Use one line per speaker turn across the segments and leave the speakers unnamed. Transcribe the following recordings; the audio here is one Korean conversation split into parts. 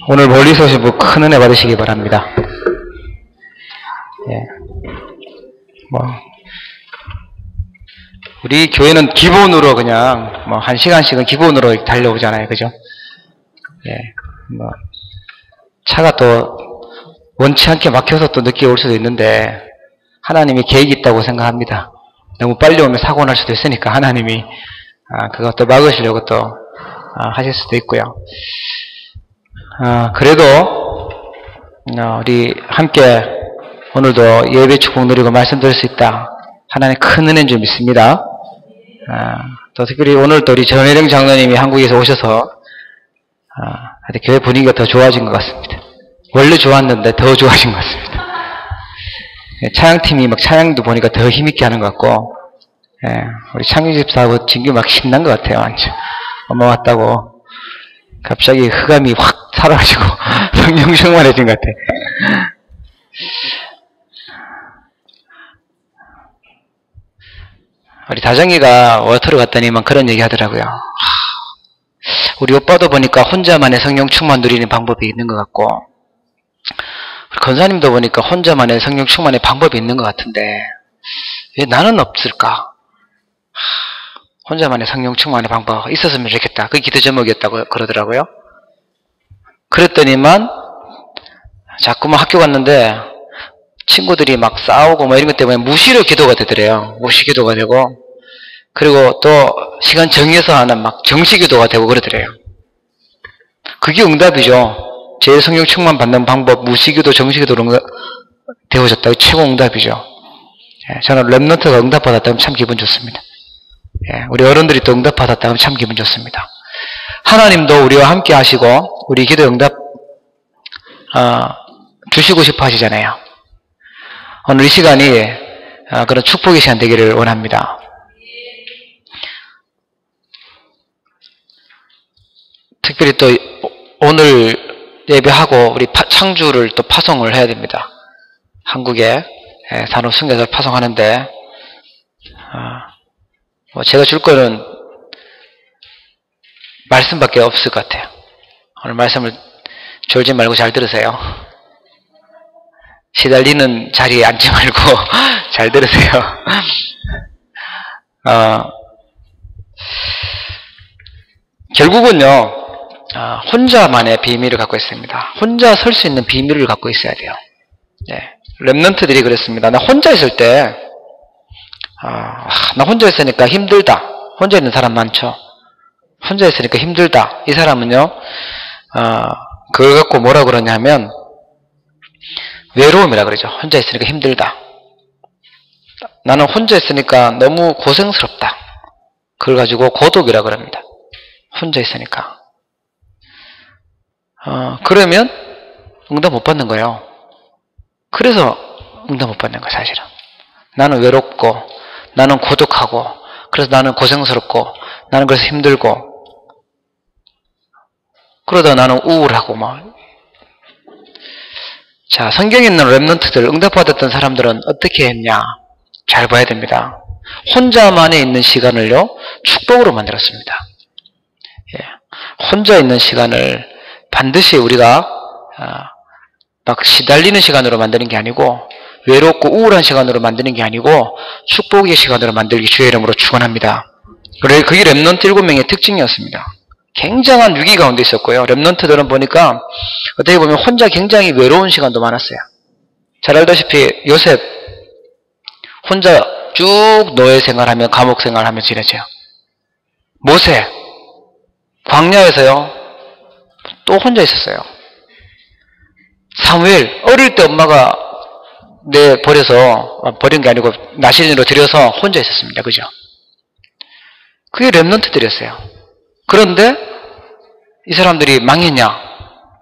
오늘 멀리서 오신 분 큰 은혜 받으시기 바랍니다. 예. 우리 교회는 기본으로 그냥 한 시간씩은 기본으로 달려오잖아요. 그죠? 예. 차가 또 원치 않게 막혀서 또 늦게 올 수도 있는데 하나님이 계획이 있다고 생각합니다. 너무 빨리 오면 사고 날 수도 있으니까 하나님이 그것도 막으시려고 또 하실 수도 있고요. 그래도 우리 함께 오늘도 예배 축복 누리고 말씀 드릴 수 있다. 하나님의 큰 은혜인 줄 믿습니다. 또 특별히 오늘 또 우리 전혜령 장로님이 한국에서 오셔서 교회 분위기가 더 좋아진 것 같습니다. 원래 좋았는데 더 좋아진 것 같습니다. 찬양팀이 찬양도 보니까 더 힘있게 하는 것 같고, 우리 창규집사하고 진규 신난 것 같아요. 완전 엄마 왔다고 갑자기 흑암이 확 사라지고 성령 충만해진 것 같아. 우리 다정이가 워터를 갔더니만 그런 얘기 하더라고요. 우리 오빠도 보니까 혼자만의 성령 충만 누리는 방법이 있는 것 같고, 우리 권사님도 보니까 혼자만의 성령 충만의 방법이 있는 것 같은데 왜 나는 없을까? 혼자만의 성령 충만의 방법 있었으면 좋겠다. 그게 기도 제목이었다고 그러더라고요. 그랬더니만 자꾸만 학교 갔는데 친구들이 막 싸우고 이런 것 때문에 무시로 기도가 되더래요. 무시 기도가 되고, 그리고 또 시간 정해서 하는 정시 기도가 되고 그러더래요. 그게 응답이죠. 제일 성령 충만 받는 방법, 무시 기도, 정시 기도로 되어졌다. 최고 응답이죠. 저는 랩런트가 응답 받았다면 참 기분 좋습니다. 우리 어른들이 또 응답 받았다면 참 기분 좋습니다. 하나님도 우리와 함께 하시고 우리 기도 응답 주시고 싶어 하시잖아요. 오늘 이 시간이 그런 축복의 시간 되기를 원합니다. 특별히 또 오늘 예배하고 우리 창주를 또 파송을 해야 됩니다. 한국에 산업 승계사 파송하는데 제가 줄 거는 말씀밖에 없을 것 같아요. 오늘 말씀을 졸지 말고 잘 들으세요. 시달리는 자리에 앉지 말고 잘 들으세요. 결국은요, 혼자만의 비밀을 갖고 있습니다. 혼자 설 수 있는 비밀을 갖고 있어야 돼요. 랩런트들이 그랬습니다. 나 혼자 있을 때, 나 혼자 있으니까 힘들다. 혼자 있는 사람 많죠. 혼자 있으니까 힘들다. 이 사람은요, 그걸 갖고 뭐라 그러냐면, 외로움이라 그러죠. 혼자 있으니까 힘들다. 나는 혼자 있으니까 너무 고생스럽다. 그걸 가지고 고독이라 그럽니다. 혼자 있으니까. 그러면 응답 못 받는 거예요. 그래서 응답 못 받는 거예요, 사실은. 나는 외롭고, 나는 고독하고, 그래서 나는 고생스럽고, 나는 그래서 힘들고, 그러다 나는 우울하고 자, 성경에 있는 랩런트들, 응답받았던 사람들은 어떻게 했냐? 잘 봐야 됩니다. 혼자만에 있는 시간을요, 축복으로 만들었습니다. 혼자 있는 시간을 반드시 우리가 시달리는 시간으로 만드는 게 아니고, 외롭고 우울한 시간으로 만드는 게 아니고 축복의 시간으로 만들기 주의 이름으로 축원합니다. 그게 랩런트 7명의 특징이었습니다. 굉장한 위기 가운데 있었고요. 랩런트들은 보니까 어떻게 보면 혼자 굉장히 외로운 시간도 많았어요. 잘 알다시피 요셉 혼자 쭉 노예 생활하며 감옥 생활하며 지내죠. 모세 광야에서요 또 혼자 있었어요. 사무엘 어릴 때 엄마가 버린 게 아니고 나시린으로 들여서 혼자 있었습니다. 그죠? 그게 랩런트들이었어요. 그런데 이 사람들이 망했냐?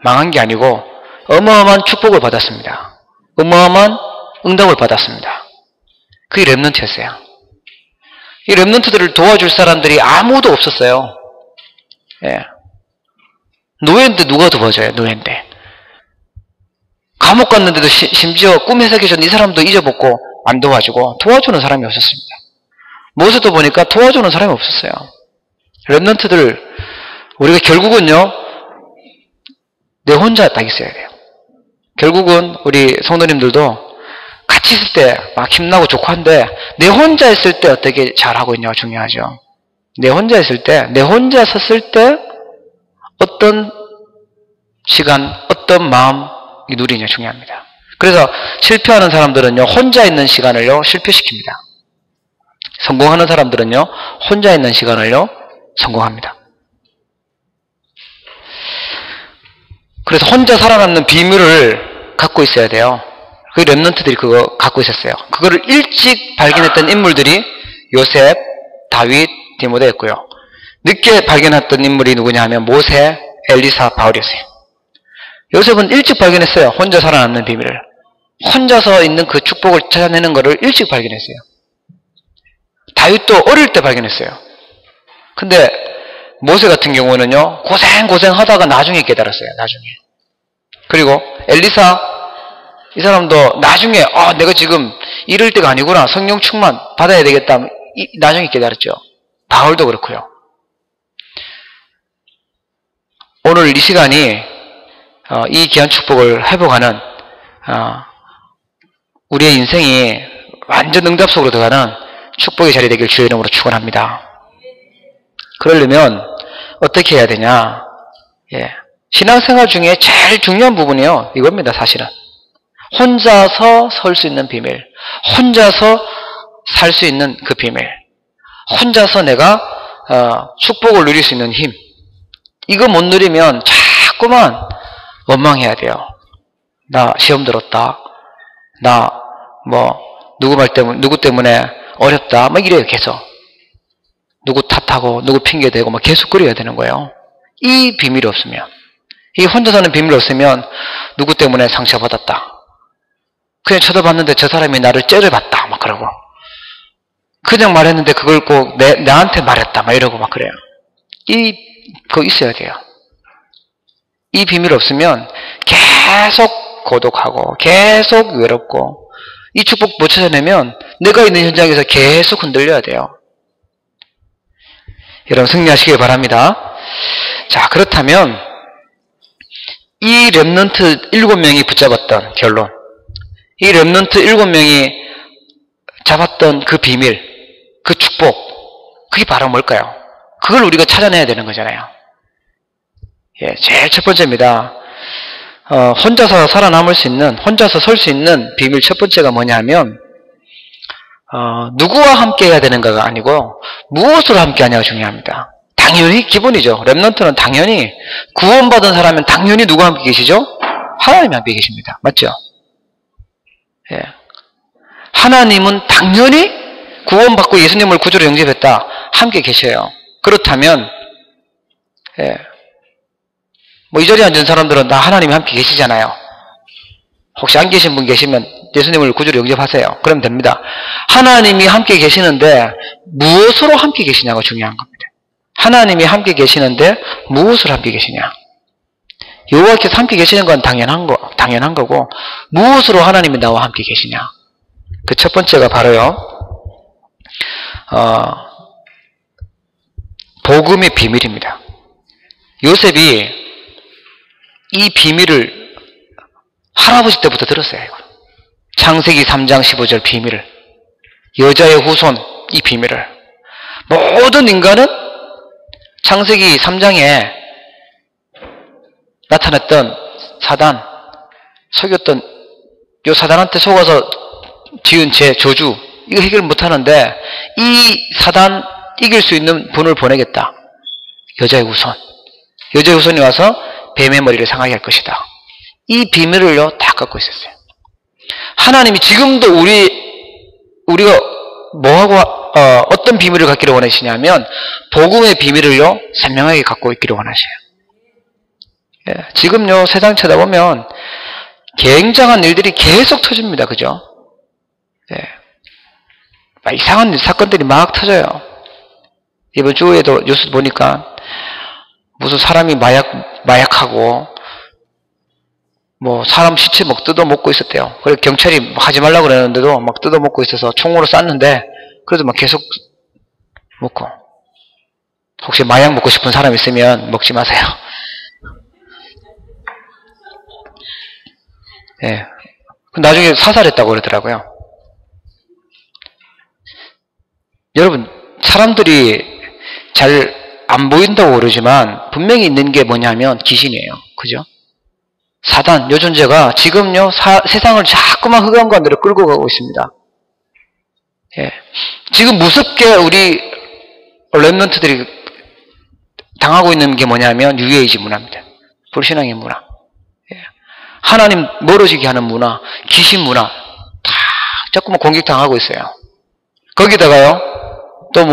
망한 게 아니고 어마어마한 축복을 받았습니다. 어마어마한 응답을 받았습니다. 그게 랩런트였어요. 이 랩런트들을 도와줄 사람들이 아무도 없었어요. 노예인데 누가 도와줘요? 노예인데. 감옥 갔는데도 심지어 꿈에 새겨졌는 이 사람도 잊어먹고 안 도와주고 도와주는 사람이 없었습니다. 모세도 보니까 도와주는 사람이 없었어요. 랩런트들 우리가 결국은요 내 혼자 딱 있어야 돼요. 결국은 우리 성도님들도 같이 있을 때 막 힘나고 좋고 한데 내 혼자 있을 때 어떻게 잘하고 있냐가 중요하죠. 내 혼자 있을 때, 내 혼자 섰을 때 어떤 시간, 어떤 마음이 누리냐 중요합니다. 그래서 실패하는 사람들은요, 혼자 있는 시간을요, 실패시킵니다. 성공하는 사람들은요, 혼자 있는 시간을요, 성공합니다. 그래서 혼자 살아남는 비밀을 갖고 있어야 돼요. 그 렘넌트들이 그거 갖고 있었어요. 그거를 일찍 발견했던 인물들이 요셉, 다윗, 디모데였고요. 늦게 발견했던 인물이 누구냐 하면 모세, 엘리사, 바울이었어요. 요셉은 일찍 발견했어요. 혼자 살아남는 비밀을. 혼자서 있는 그 축복을 찾아내는 것을 일찍 발견했어요. 다윗도 어릴 때 발견했어요. 근데 모세 같은 경우는요, 고생하다가 나중에 깨달았어요. 나중에. 그리고 엘리사, 이 사람도 나중에 내가 지금 이럴 때가 아니구나. 성령 충만 받아야 되겠다. 나중에 깨달았죠. 바울도 그렇고요. 오늘 이 시간이 이 귀한 축복을 회복하는 우리의 인생이 완전 응답 속으로 들어가는 축복의 자리 되길 주의 이름으로 축원합니다. 그러려면 어떻게 해야 되냐? 신앙생활 중에 제일 중요한 부분이요, 이겁니다. 사실은 혼자서 설 수 있는 비밀, 혼자서 살 수 있는 그 비밀, 혼자서 내가 축복을 누릴 수 있는 힘, 이거 못 누리면 자꾸만 원망해야 돼요. 나 시험 들었다, 나 누구 때문에 어렵다, 막 이래요. 계속 누구 탓하고 누구 핑계대고 막 계속 그래야 되는 거예요. 이 비밀이 없으면, 이 혼자 사는 비밀이 없으면 누구 때문에 상처받았다, 그냥 쳐다봤는데 저 사람이 나를 째려봤다 막 그러고, 그냥 말했는데 그걸 꼭 나한테 말했다 막 이러고 막 그래요. 그거 있어야 돼요. 이 비밀 없으면 계속 고독하고 계속 외롭고, 이 축복 못 찾아내면 내가 있는 현장에서 계속 흔들려야 돼요. 여러분 승리하시길 바랍니다. 자, 그렇다면 이 렘넌트 7명이 붙잡았던 결론, 이 렘넌트 7명이 잡았던 그 비밀, 그 축복, 그게 바로 뭘까요? 그걸 우리가 찾아내야 되는 거잖아요. 제일 첫 번째입니다. 혼자서 살아남을 수 있는, 혼자서 설 수 있는 비밀 첫 번째가 뭐냐 하면, 누구와 함께 해야 되는가가 아니고 무엇으로 함께 하냐가 중요합니다. 당연히 기본이죠. 렘넌트는 당연히 구원받은 사람은 당연히 누구와 함께 계시죠? 하나님이 함께 계십니다. 맞죠? 하나님은 당연히 구원받고 예수님을 구주로 영접했다, 함께 계셔요. 그렇다면 이 자리에 앉은 사람들은 다 하나님이 함께 계시잖아요. 혹시 안 계신 분 계시면 예수님을 구주로 영접하세요. 그러면 됩니다. 하나님이 함께 계시는데 무엇으로 함께 계시냐가 중요한 겁니다. 하나님이 함께 계시는데 무엇으로 함께 계시냐? 여호와께서 함께 계시는 건 당연한 거고, 무엇으로 하나님이 나와 함께 계시냐? 그 첫 번째가 바로요, 복음의 비밀입니다. 요셉이 이 비밀을 할아버지 때부터 들었어요. 창세기 3장 15절 비밀을, 여자의 후손 이 비밀을. 모든 인간은 창세기 3장에 나타났던 사단, 속였던 요 사단한테 속아서 지은 죄, 저주, 이거 해결 못하는데 이 사단 이길 수 있는 분을 보내겠다. 여자의 후손. 여자의 후손이 와서 뱀의 머리를 상하게 할 것이다. 이 비밀을요, 다 갖고 있었어요. 하나님이 지금도 우리가 어떤 비밀을 갖기를 원하시냐면, 복음의 비밀을요, 선명하게 갖고 있기를 원하셔요. 지금요, 세상 쳐다보면 굉장한 일들이 계속 터집니다. 그죠? 이상한 사건들이 막 터져요. 이번 주에도 뉴스 보니까 무슨 사람이 마약하고 사람 시체 막 뜯어먹고 있었대요. 그래서 경찰이 하지 말라고 그랬는데도 막 뜯어먹고 있어서 총으로 쐈는데, 그래도 막 계속 먹고. 혹시 마약 먹고 싶은 사람 있으면 먹지 마세요. 예. 나중에 사살했다고 그러더라고요. 여러분, 사람들이 잘 안 보인다고 그러지만 분명히 있는 게 뭐냐면 귀신이에요. 그죠? 사단, 요 존재가 지금요, 세상을 자꾸만 흑암관으로 끌고 가고 있습니다. 예. 지금 무섭게 우리 렘넌트들이 당하고 있는 게 뭐냐면 뉴에이지 문화입니다. 불신앙의 문화. 예. 하나님 멀어지게 하는 문화, 귀신 문화 다 자꾸만 공격당하고 있어요. 거기다가요, 또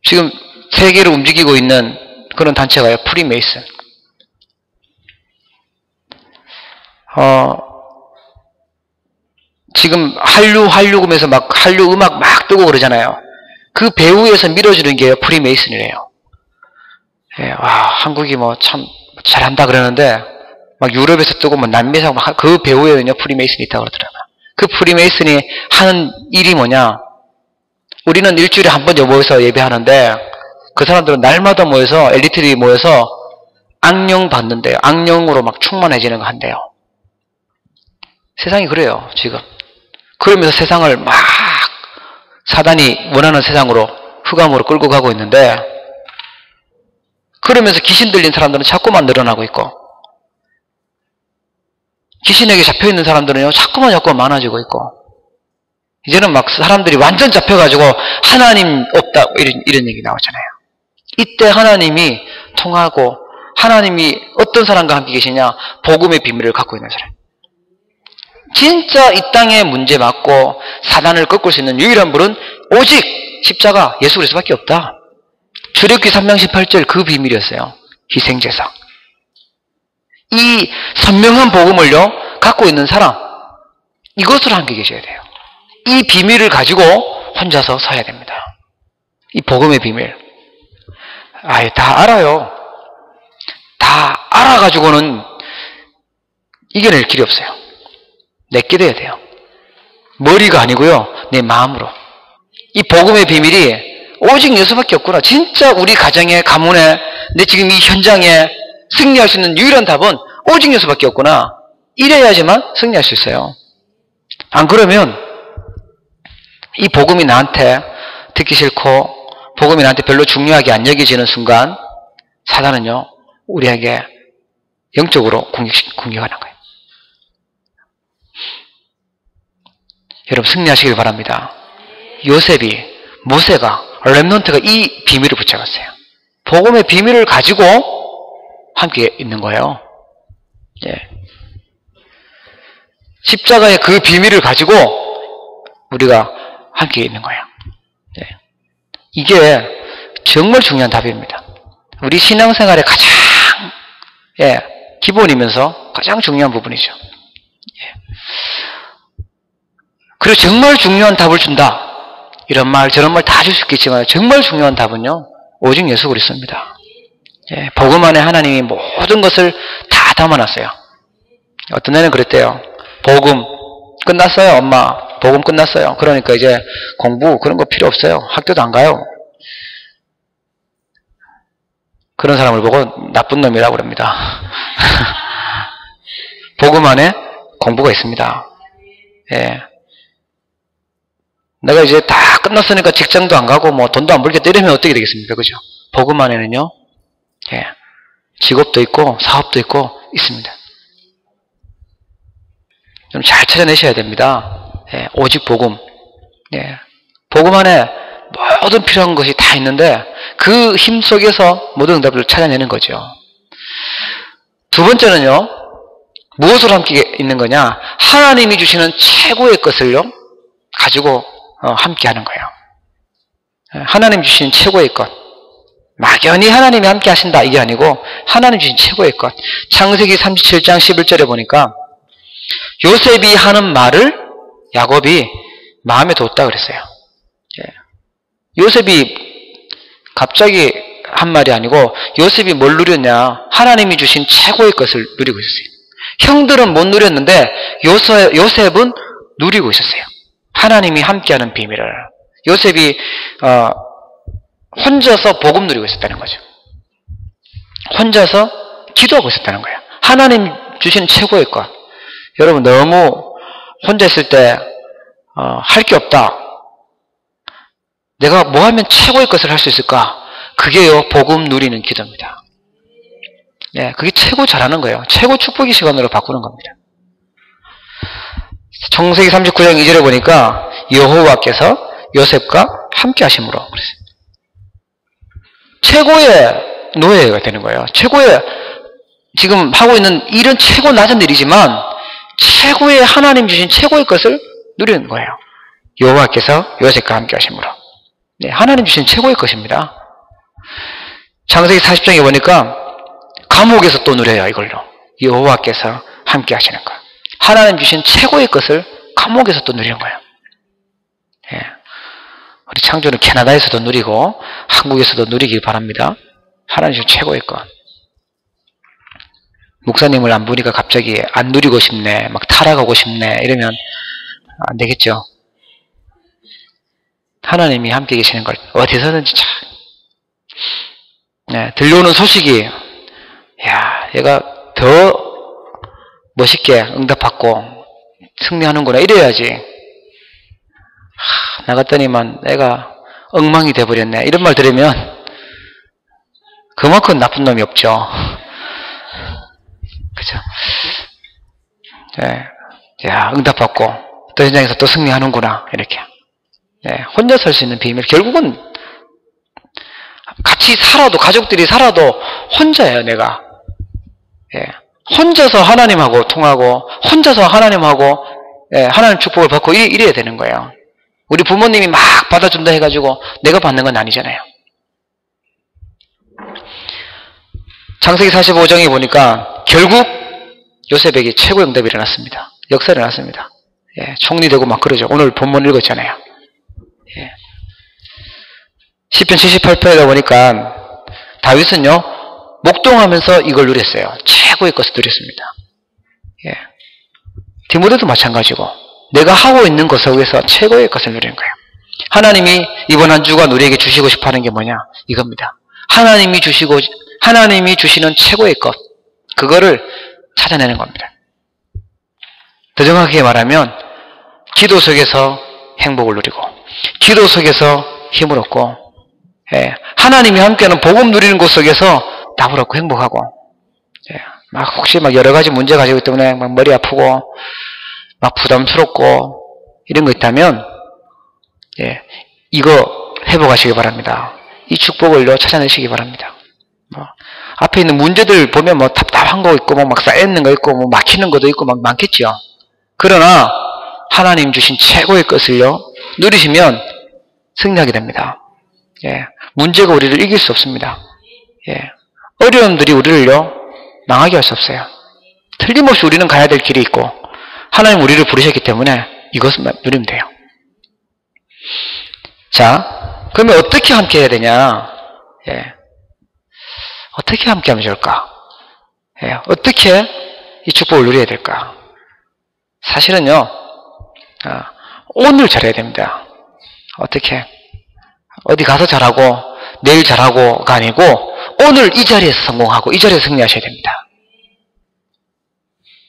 지금 세계를 움직이고 있는 그런 단체가요, 프리메이슨. 지금 한류금에서 막 한류 음악 막 뜨고 그러잖아요. 그 배후에서 밀어주는 게요, 프리메이슨이래요. 예, 와, 한국이 뭐 참 잘한다 그러는데 막 유럽에서 뜨고 뭐 남미에서 막 그 배후에는요, 프리메이슨이 있다고 그러더라고요. 그 프리메이슨이 하는 일이 뭐냐? 우리는 일주일에 한 번 모여서 예배하는데 그 사람들은 날마다 모여서 엘리트들이 모여서 악령 받는데요. 악령으로 막 충만해지는 거 한대요. 세상이 그래요, 지금. 그러면서 세상을 막 사단이 원하는 세상으로 흑암으로 끌고 가고 있는데, 그러면서 귀신 들린 사람들은 자꾸만 늘어나고 있고, 귀신에게 잡혀있는 사람들은요, 자꾸만 많아지고 있고, 이제는 막 사람들이 완전 잡혀가지고 하나님 없다 이런 얘기 나오잖아요. 이때 하나님이 통하고, 하나님이 어떤 사람과 함께 계시냐? 복음의 비밀을 갖고 있는 사람. 진짜 이 땅에 문제 맞고 사단을 꺾을 수 있는 유일한 분은 오직 십자가 예수 그리스도밖에 없다. 출애굽기 3장 18절 그 비밀이었어요. 희생제사. 이 선명한 복음을요 갖고 있는 사람, 이것으로 함께 계셔야 돼요. 이 비밀을 가지고 혼자서 서야 됩니다. 이 복음의 비밀. 아예 다 알아요. 다 알아가지고는 이겨낼 길이 없어요. 내게 돼야 돼요. 머리가 아니고요, 내 마음으로. 이 복음의 비밀이 오직 예수밖에 없구나. 진짜 우리 가정에, 가문에, 내 지금 이 현장에 승리할 수 있는 유일한 답은 오직 예수밖에 없구나. 이래야지만 승리할 수 있어요. 안 그러면 이 복음이 나한테 듣기 싫고 복음이 나한테 별로 중요하게 안 여겨지는 순간 사단은요, 우리에게 영적으로 공격하는 거예요. 여러분 승리하시길 바랍니다. 요셉이, 모세가, 렘넌트가 이 비밀을 붙잡았어요. 복음의 비밀을 가지고 함께 있는 거예요. 예. 십자가의 그 비밀을 가지고 우리가 함께 있는 거예요. 예. 이게 정말 중요한 답입니다. 우리 신앙생활의 가장 기본이면서 가장 중요한 부분이죠. 예. 그리고 정말 중요한 답을 준다. 이런 말 저런 말 다 줄 수 있겠지만 정말 중요한 답은요, 오직 예수 그리스도입니다. 예. 복음 안에 하나님이 모든 것을 다 담아놨어요. 어떤 애는 그랬대요. 복음 끝났어요, 엄마. 복음 끝났어요. 그러니까 이제 공부 그런 거 필요 없어요. 학교도 안 가요. 그런 사람을 보고 나쁜 놈이라고 그럽니다. 복음 안에 공부가 있습니다. 예. 내가 이제 다 끝났으니까 직장도 안 가고 뭐 돈도 안 벌겠다 이러면 어떻게 되겠습니까? 그죠? 복음 안에는요, 예. 직업도 있고 사업도 있고 있습니다. 좀 잘 찾아내셔야 됩니다. 예. 오직 복음. 예. 복음 안에 모든 필요한 것이 다 있는데 그 힘 속에서 모든 응답을 찾아내는 거죠. 두 번째는요, 무엇으로 함께 있는 거냐? 하나님이 주시는 최고의 것을요 가지고 함께 하는 거예요. 하나님 주신 최고의 것. 막연히 하나님이 함께 하신다 이게 아니고 하나님 주신 최고의 것. 창세기 37장 11절에 보니까 요셉이 하는 말을 야곱이 마음에 뒀다 그랬어요. 요셉이 갑자기 한 말이 아니고 요셉이 뭘 누렸냐? 하나님이 주신 최고의 것을 누리고 있었어요. 형들은 못 누렸는데 요셉은 누리고 있었어요. 하나님이 함께하는 비밀을. 요셉이 혼자서 복음 누리고 있었다는 거죠. 혼자서 기도하고 있었다는 거예요. 하나님 주신 최고의 것. 여러분 너무 혼자 있을 때 할 게 없다. 내가 뭐 하면 최고의 것을 할 수 있을까? 그게요, 복음 누리는 기도입니다. 네, 그게 최고 잘하는 거예요. 최고 축복의 시간으로 바꾸는 겁니다. 창세기 39장 2절에 보니까 여호와께서 요셉과 함께 하심으로 그랬습니다. 최고의 노예가 되는 거예요. 최고의 지금 하고 있는 일은 최고 낮은 일이지만 최고의 하나님 주신 최고의 것을 누리는 거예요. 여호와께서 요셉과 함께 하심으로. 네, 하나님 주신 최고의 것입니다. 창세기 40장에 보니까 감옥에서 또 누려요. 이걸로. 여호와께서 함께 하시는 거. 하나님 주신 최고의 것을 감옥에서 또 누리는 거예요. 예. 우리 창조는 캐나다에서도 누리고 한국에서도 누리길 바랍니다. 하나님 주신 최고의 것. 목사님을 안 보니까 갑자기 안 누리고 싶네, 막 타락하고 싶네 이러면 안 되겠죠. 하나님이 함께 계시는 걸 어디서든지 참. 네, 들려오는 소식이 야, 얘가 더 멋있게 응답받고 승리하는구나 이래야지. 나갔더니만 애가 엉망이 돼버렸네 이런 말 들으면 그만큼 나쁜 놈이 없죠. 그죠? 네, 야, 응답받고 또 현장에서 또 승리하는구나 이렇게. 네, 혼자 설 수 있는 비밀. 결국은 같이 살아도 가족들이 살아도 혼자예요. 내가. 예, 혼자서 하나님하고 통하고 혼자서 하나님하고 하나님 축복을 받고 이래야 되는 거예요. 우리 부모님이 막 받아준다 해가지고 내가 받는 건 아니잖아요. 창세기 45장에 보니까 결국 요셉에게 최고의 응답이 일어났습니다. 역사가 일어났습니다. 예, 총리 되고 막 그러죠. 오늘 본문 읽었잖아요. 예. 시편 78편에 보니까 다윗은요 목동하면서 이걸 누렸어요. 최고의 것을 누렸습니다. 예. 디모데도 마찬가지고 내가 하고 있는 것 속에서 최고의 것을 누리는 거예요. 하나님이 이번 한 주간 우리에게 주시고 싶어하는 게 뭐냐? 이겁니다. 하나님이 주시는 최고의 것, 그거를 찾아내는 겁니다. 더 정확하게 말하면 기도 속에서 행복을 누리고 기도 속에서 힘을 얻고 하나님이 함께하는 복음 누리는 곳 속에서 답을 얻고 행복하고 막 혹시 막 여러 가지 문제 가지고 있기 때문에 막 머리 아프고 막 부담스럽고 이런 거 있다면 이거 회복하시기 바랍니다. 이 축복을요 찾아내시기 바랍니다. 앞에 있는 문제들 보면 뭐 답답한 거 있고 막 쌓여있는 거 있고 뭐 막히는 것도 있고 막 많겠죠. 그러나 하나님 주신 최고의 것을요 누리시면 승리하게 됩니다. 문제가 우리를 이길 수 없습니다. 어려움들이 우리를요 망하게 할 수 없어요. 틀림없이 우리는 가야 될 길이 있고 하나님 우리를 부르셨기 때문에 이것을 누리면 돼요. 자, 그러면 어떻게 함께 해야 되냐? 어떻게 함께 하면 좋을까? 어떻게 이 축복을 누려야 될까? 사실은요 오늘 잘해야 됩니다. 어떻게? 어디 가서 잘하고 내일 잘하고가 아니고 오늘 이 자리에서 성공하고 이 자리에서 승리하셔야 됩니다.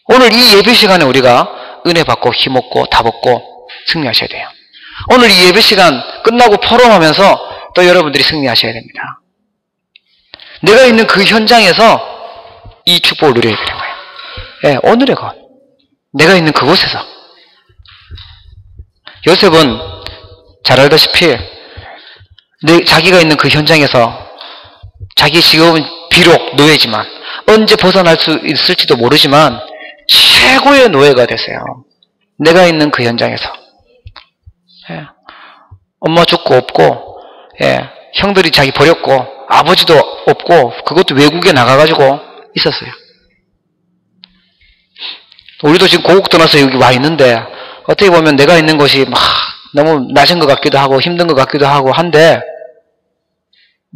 오늘 이 예배 시간에 우리가 은혜 받고 힘 얻고 답 얻고 승리하셔야 돼요. 오늘 이 예배 시간 끝나고 포럼하면서 또 여러분들이 승리하셔야 됩니다. 내가 있는 그 현장에서 이 축복을 누려야 되는 거예요. 오늘의 것. 내가 있는 그곳에서. 요셉은 잘 알다시피 자기가 있는 그 현장에서 자기 직업은 비록 노예지만 언제 벗어날 수 있을지도 모르지만 최고의 노예가 되세요. 내가 있는 그 현장에서. 엄마 죽고 없고 형들이 자기 버렸고 아버지도 없고 그것도 외국에 나가가지고 있었어요. 우리도 지금 고국 떠나서 여기 와 있는데 어떻게 보면 내가 있는 곳이 막 너무 낮은 것 같기도 하고 힘든 것 같기도 하고 한데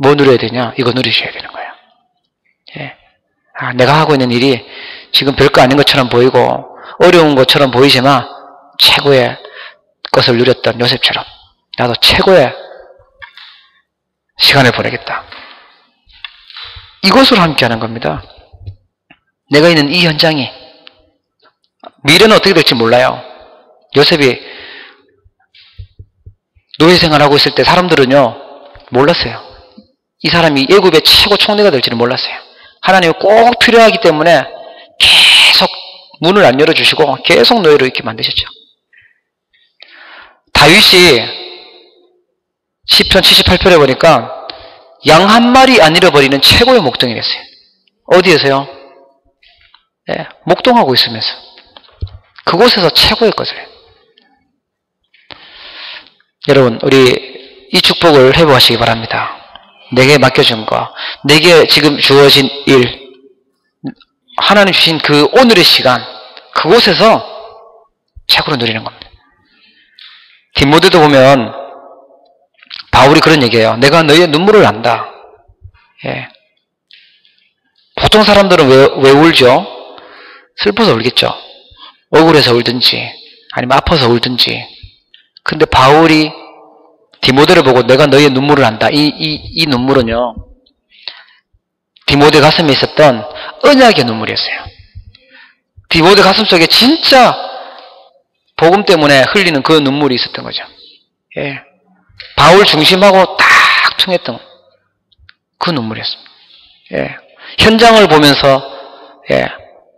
뭐 누려야 되냐? 이거 누리셔야 되는 거예요. 내가 하고 있는 일이 지금 별거 아닌 것처럼 보이고 어려운 것처럼 보이지만 최고의 것을 누렸던 요셉처럼 나도 최고의 시간을 보내겠다. 이것으로 함께하는 겁니다. 내가 있는 이 현장이 미래는 어떻게 될지 몰라요. 요셉이 노예 생활하고 있을 때 사람들은요, 몰랐어요. 이 사람이 애굽의 최고 총리가 될지는 몰랐어요. 하나님이 꼭 필요하기 때문에 계속 문을 안 열어주시고 계속 노예로 이렇게 만드셨죠. 다윗이 시편 78편에 보니까 양 한 마리 안 잃어버리는 최고의 목동이 됐어요. 어디에서요? 네, 목동하고 있으면서. 그곳에서 최고의 것을 해요. 여러분, 우리 이 축복을 회복하시기 바랍니다. 내게 맡겨준 거, 내게 지금 주어진 일, 하나님 주신 그 오늘의 시간, 그곳에서 최고로 누리는 겁니다. 디모데도 보면 바울이 그런 얘기해요. 내가 너희의 눈물을 안다. 예. 보통 사람들은 왜 울죠? 슬퍼서 울겠죠. 억울해서 울든지 아니면 아파서 울든지. 근데 바울이 디모데를 보고 내가 너희의 눈물을 안다. 이 눈물은요, 디모데 가슴에 있었던 언약의 눈물이었어요. 디모데 가슴 속에 진짜 복음 때문에 흘리는 그 눈물이 있었던 거죠. 예. 바울 중심하고 딱 통했던 그 눈물이었습니다. 예. 현장을 보면서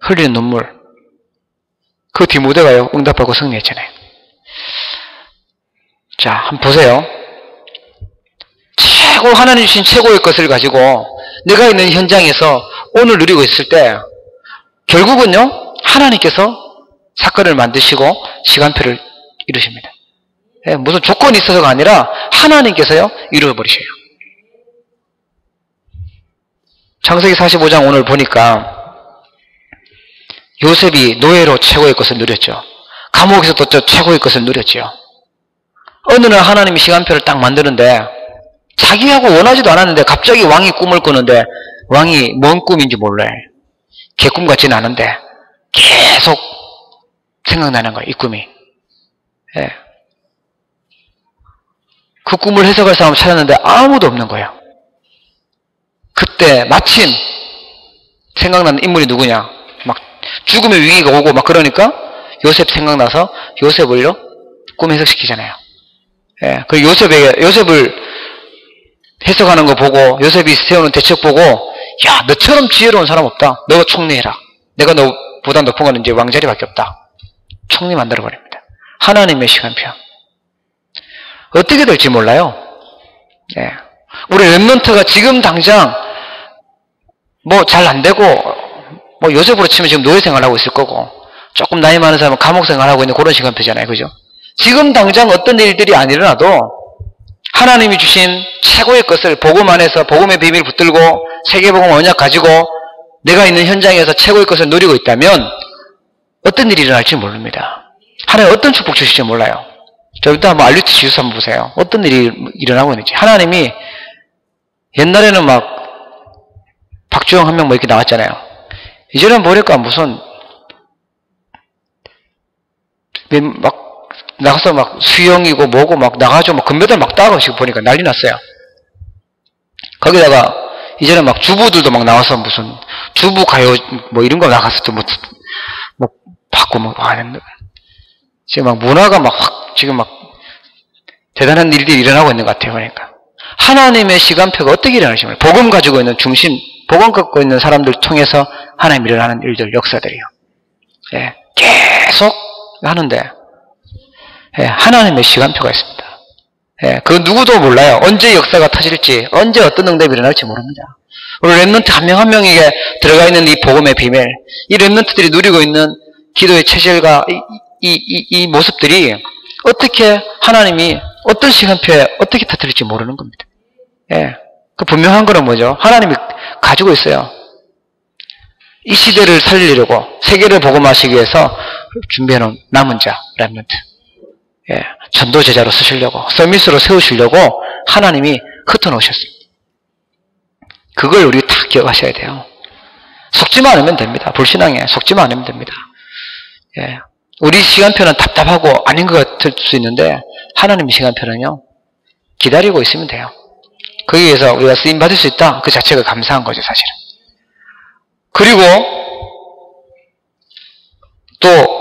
흘리는 눈물. 그 디모데가요, 응답하고 승리했잖아요. 자, 한번 보세요. 최고 하나님 주신 최고의 것을 가지고 내가 있는 현장에서 오늘 누리고 있을 때 결국은요, 하나님께서 사건을 만드시고 시간표를 이루십니다. 무슨 조건이 있어서가 아니라 하나님께서요, 이루어버리셔요. 창세기 45장 오늘 보니까 요셉이 노예로 최고의 것을 누렸죠. 감옥에서 또 최고의 것을 누렸죠. 어느 날 하나님이 시간표를 딱 만드는데 자기하고 원하지도 않았는데 갑자기 왕이 꿈을 꾸는데 왕이 뭔 꿈인지 몰라요. 개꿈 같지는 않은데 계속 생각나는 거예요. 이 꿈이. 예. 그 꿈을 해석할 사람을 찾았는데 아무도 없는 거예요. 그때 마침 생각나는 인물이 누구냐. 막 죽음의 위기가 오고 막 그러니까 요셉 생각나서 요셉을요, 꿈 해석시키잖아요. 예. 그 요셉을 해석하는 거 보고 요셉이 세우는 대책 보고, 야, 너처럼 지혜로운 사람 없다. 너가 총리해라. 내가 너보다 높은 건 이제 왕자리밖에 없다. 총리 만들어버립니다. 하나님의 시간표. 어떻게 될지 몰라요. 예. 우리 렘넌트가 지금 당장 뭐 잘 안 되고, 뭐 요셉으로 치면 지금 노예 생활하고 있을 거고, 조금 나이 많은 사람은 감옥 생활하고 있는 그런 시간표잖아요. 그죠? 지금 당장 어떤 일들이 안 일어나도 하나님이 주신 최고의 것을 복음 안에서 복음의 비밀 붙들고 세계복음 언약 가지고 내가 있는 현장에서 최고의 것을 누리고 있다면 어떤 일이 일어날지 모릅니다. 하나님 어떤 축복 주실지 몰라요. 저 일단 한번 알류트 지수서 한번 보세요. 어떤 일이 일어나고 있는지. 하나님이 옛날에는 막 박주영 한 명 뭐 이렇게 나왔잖아요. 이제는 뭐랄까 무슨 막 나가서 막 수영이고 뭐고 막 나가죠. 막 금메달 막 따고 지금 보니까 난리 났어요. 거기다가 이제는 막 주부들도 막 나와서 무슨 주부 가요 뭐 이런 거 나가서 또 뭐 받고 뭐 하는 지금 막 문화가 막 확 지금 막 대단한 일들이 일어나고 있는 것 같아요. 그러니까 하나님의 시간표가 어떻게 일어나는지 몰라요. 복음 가지고 있는 중심, 복음 갖고 있는 사람들 통해서 하나님 일어나는 일들, 역사들이요. 예, 계속 하는데 예, 하나님의 시간표가 있습니다. 예, 그 누구도 몰라요. 언제 역사가 터질지, 언제 어떤 응답이 일어날지 모릅니다. 우리 렘넌트 한 명 한 명에게 들어가 있는 이 복음의 비밀, 이 렘넌트들이 누리고 있는 기도의 체질과 이 모습들이 어떻게 하나님이 어떤 시간표에 어떻게 터뜨릴지 모르는 겁니다. 예, 그 분명한 거는 뭐죠? 하나님이 가지고 있어요. 이 시대를 살리려고 세계를 복음화하시기 위해서 준비해놓은 남은 자, 렘넌트. 예, 전도 제자로 쓰시려고, 서밋으로 세우시려고 하나님이 흩어놓으셨습니다. 그걸 우리 다 기억하셔야 돼요. 속지만 않으면 됩니다. 불신앙에 속지만 않으면 됩니다. 예, 우리 시간표는 답답하고 아닌 것 같을 수 있는데 하나님의 시간표는요, 기다리고 있으면 돼요. 거기에 의해서 우리가 쓰임받을 수 있다. 그 자체가 감사한 거죠, 사실은. 그리고 또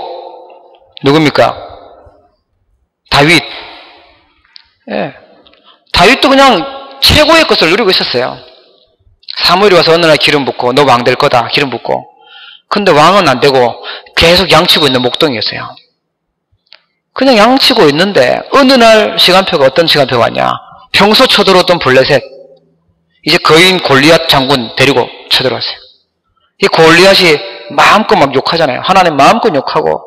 누굽니까? 다윗. 예. 다윗도 그냥 최고의 것을 누리고 있었어요. 사무엘이 와서 어느 날 기름 붓고 너 왕 될 거다 기름 붓고. 근데 왕은 안 되고 계속 양치고 있는 목동이었어요. 그냥 양치고 있는데 어느 날 시간표가 어떤 시간표가 왔냐. 평소 쳐들어왔던 블레셋 이제 거인 골리앗 장군 데리고 쳐들어왔어요. 이 골리앗이 마음껏 막 욕하잖아요. 하나님 마음껏 욕하고.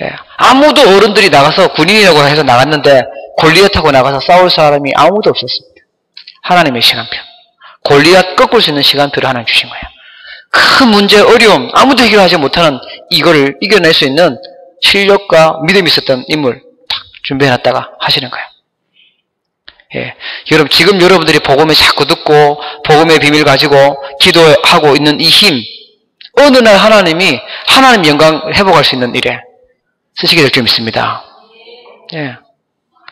예. 아무도 어른들이 나가서 군인이라고 해서 나갔는데 골리앗하고 나가서 싸울 사람이 아무도 없었습니다. 하나님의 시간표. 골리앗 꺾을 수 있는 시간표를 하나님 주신 거예요. 큰 문제, 어려움, 아무도 해결하지 못하는 이거를 이겨낼 수 있는 실력과 믿음이 있었던 인물 딱 준비해놨다가 하시는 거예요. 예. 여러분, 지금 여러분들이 복음을 자꾸 듣고 복음의 비밀 가지고 기도하고 있는 이 힘, 어느 날 하나님이 하나님 영광을 회복할 수 있는 일에 쓰시게 될 줄 믿습니다. 예.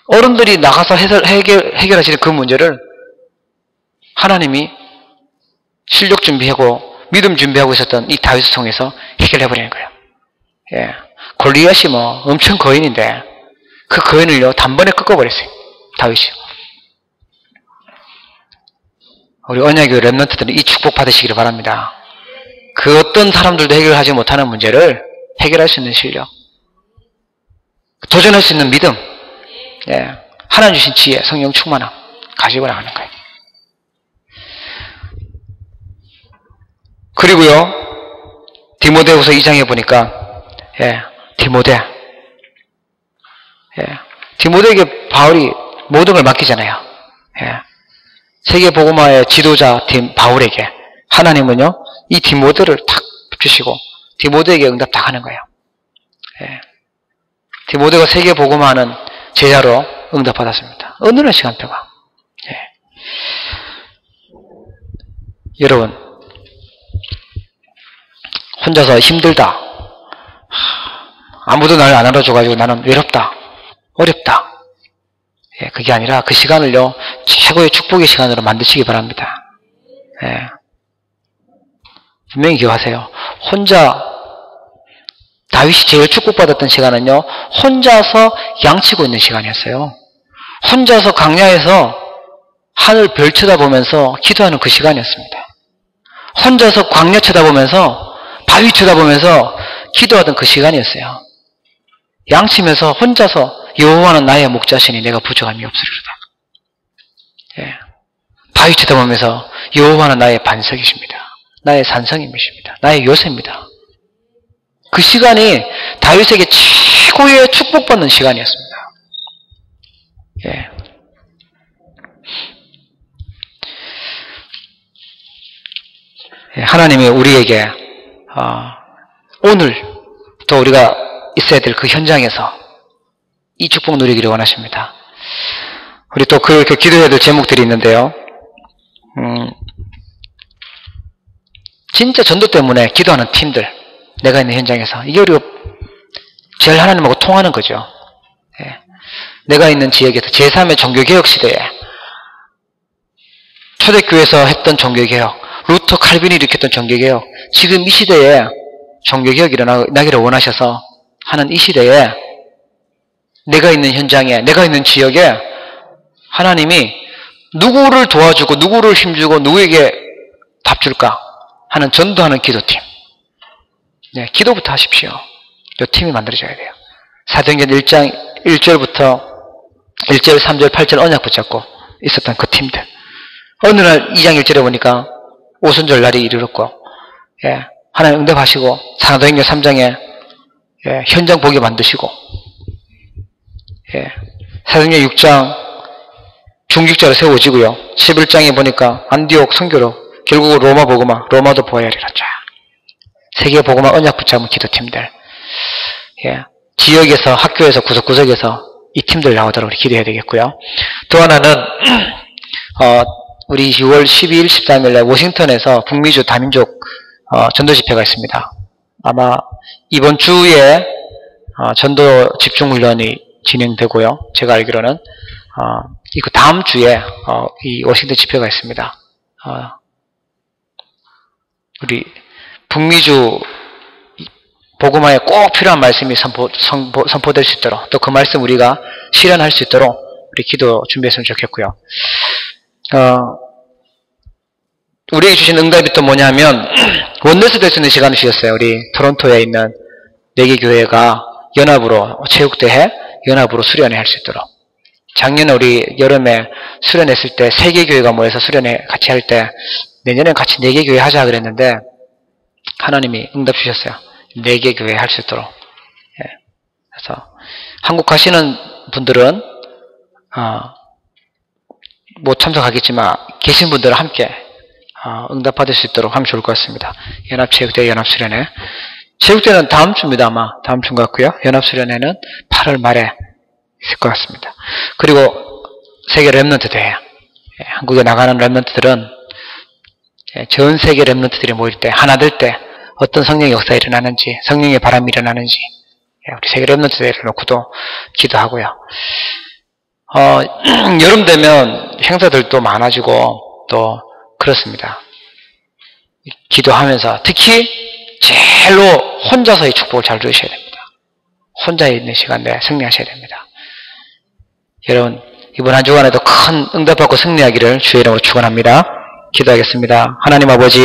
어른들이 나가서 해결하시는 그 문제를 하나님이 실력 준비하고 믿음 준비하고 있었던 이 다윗을 통해서 해결해버리는 거예요. 예. 골리앗이 뭐 엄청 거인인데 그 거인을요 단번에 꺾어버렸어요. 다윗이. 우리 언약교회 렘넌트들은 이 축복 받으시기를 바랍니다. 그 어떤 사람들도 해결하지 못하는 문제를 해결할 수 있는 실력, 도전할 수 있는 믿음, 예. 하나님 주신 지혜, 성령 충만함 가지고 나가는 거예요. 그리고요 디모데후서 2장에 보니까 예, 디모데에게 바울이 모든 걸 맡기잖아요. 예. 세계복음화의 지도자 바울에게 하나님은요 이 디모데를 탁 주시고 디모데에게 응답 다 하는 거예요. 예. 디모데가 세계복음화하는 제자로 응답받았습니다. 어느 날 시간표가. 예. 여러분 혼자서 힘들다. 아무도 나를 안 알아줘가지고 나는 외롭다. 어렵다. 예, 그게 아니라 그 시간을요 최고의 축복의 시간으로 만드시기 바랍니다. 예. 분명히 기억하세요. 혼자 다윗이 제일 축복받았던 시간은요 혼자서 양치고 있는 시간이었어요. 혼자서 광야에서 하늘 별 쳐다보면서 기도하는 그 시간이었습니다. 혼자서 광야 쳐다보면서 바위 쳐다보면서 기도하던 그 시간이었어요. 양치면서 혼자서 여호와는 나의 목자시니 내가 부족함이 없으리로다. 예. 바위 쳐다보면서 여호와는 나의 반석이십니다. 나의 산성임이십니다. 나의 요새입니다. 그 시간이 다윗에게 최고의 축복받는 시간이었습니다. 예. 예. 하나님이 우리에게 오늘 또 우리가 있어야 될 그 현장에서 이 축복 누리기를 원하십니다. 우리 또 그 기도해야 될 제목들이 있는데요. 진짜 전도 때문에 기도하는 팀들, 내가 있는 현장에서 이게 우리가 제일 하나님하고 통하는 거죠. 예. 내가 있는 지역에서 제3의 종교개혁 시대에 초대교회에서 했던 종교개혁, 루터 칼빈이 일으켰던 종교개혁, 지금 이 시대에 종교개혁이 일어나기를 원하셔서 하는 이 시대에 내가 있는 현장에, 내가 있는 지역에 하나님이 누구를 도와주고 누구를 힘주고 누구에게 밥 줄까 하는 전도하는 기도팀. 네, 기도부터 하십시오. 이 팀이 만들어져야 돼요. 사도행전 1장 1절부터 1절, 3절, 8절 언약 붙잡고 있었던 그 팀들. 어느 날 2장 1절에 보니까 오순절 날이 이르렀고, 예, 하나님 응답하시고, 사도행전 3장에 예, 현장 보게 만드시고, 예, 사도행전 6장 중직자로 세워지고요. 11장에 보니까 안디옥 선교로 결국은 로마 복음화, 로마도 보아야 하리라. 세계 복음화 언약 붙잡은 기도팀들. 예, 지역에서, 학교에서, 구석구석에서 이 팀들 나오도록 기도해야 되겠고요. 또 하나는 우리 6월 12일, 13일에 워싱턴에서 북미주 다민족 전도 집회가 있습니다. 아마 이번 주에 전도 집중훈련이 진행되고요. 제가 알기로는 그 다음 주에 이 워싱턴 집회가 있습니다. 우리 북미주 복음화에 꼭 필요한 말씀이 선포될 수 있도록 또 그 말씀 우리가 실현할 수 있도록 우리 기도 준비했으면 좋겠고요. 우리에게 주신 응답이 또 뭐냐면 원내스 될 수 있는 시간을 주셨어요. 우리 토론토에 있는 4개 교회가 연합으로 체육대회 연합으로 수련회 할 수 있도록. 작년에 우리 여름에 수련했을 때 3개 교회가 모여서 수련회 같이 할 때 내년에 같이 4개 교회 하자 그랬는데 하나님이 응답 주셨어요. 4개 교회 할 수 있도록. 그래서 한국 가시는 분들은 못 참석하겠지만 계신 분들은 함께 응답 받을 수 있도록 하면 좋을 것 같습니다. 연합체육대회 연합수련회. 체육대회는 다음 주입니다. 아마 다음 주인 것 같고요. 연합수련회는 8월 말에 있을 것 같습니다. 그리고 세계 랩런트 대회. 한국에 나가는 랩런트들은 전 세계 랩런트들이 모일 때 하나 될 때 어떤 성령의 역사가 일어나는지 성령의 바람이 일어나는지 우리 세계 랩런트 대회를 놓고도 기도하고요. 여름 되면 행사들도 많아지고 또 그렇습니다. 기도하면서 특히 제일로 혼자서의 축복을 잘 누리셔야 됩니다. 혼자 있는 시간 내에 승리하셔야 됩니다. 여러분 이번 한 주간에도 큰 응답받고 승리하기를 주의 이름으로 축원합니다. 기도하겠습니다. 하나님 아버지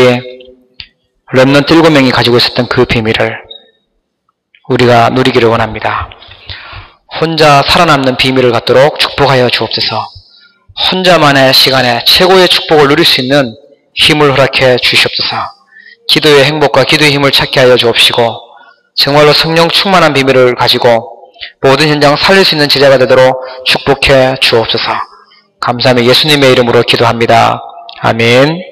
렘넌트 7명이 가지고 있었던 그 비밀을 우리가 누리기를 원합니다. 혼자 살아남는 비밀을 갖도록 축복하여 주옵소서. 혼자만의 시간에 최고의 축복을 누릴 수 있는 힘을 허락해 주시옵소서. 기도의 행복과 기도의 힘을 찾게 하여 주옵시고 정말로 성령 충만한 비밀을 가지고 모든 현장 살릴 수 있는 제자가 되도록 축복해 주옵소서. 감사하며 예수님의 이름으로 기도합니다. 아멘.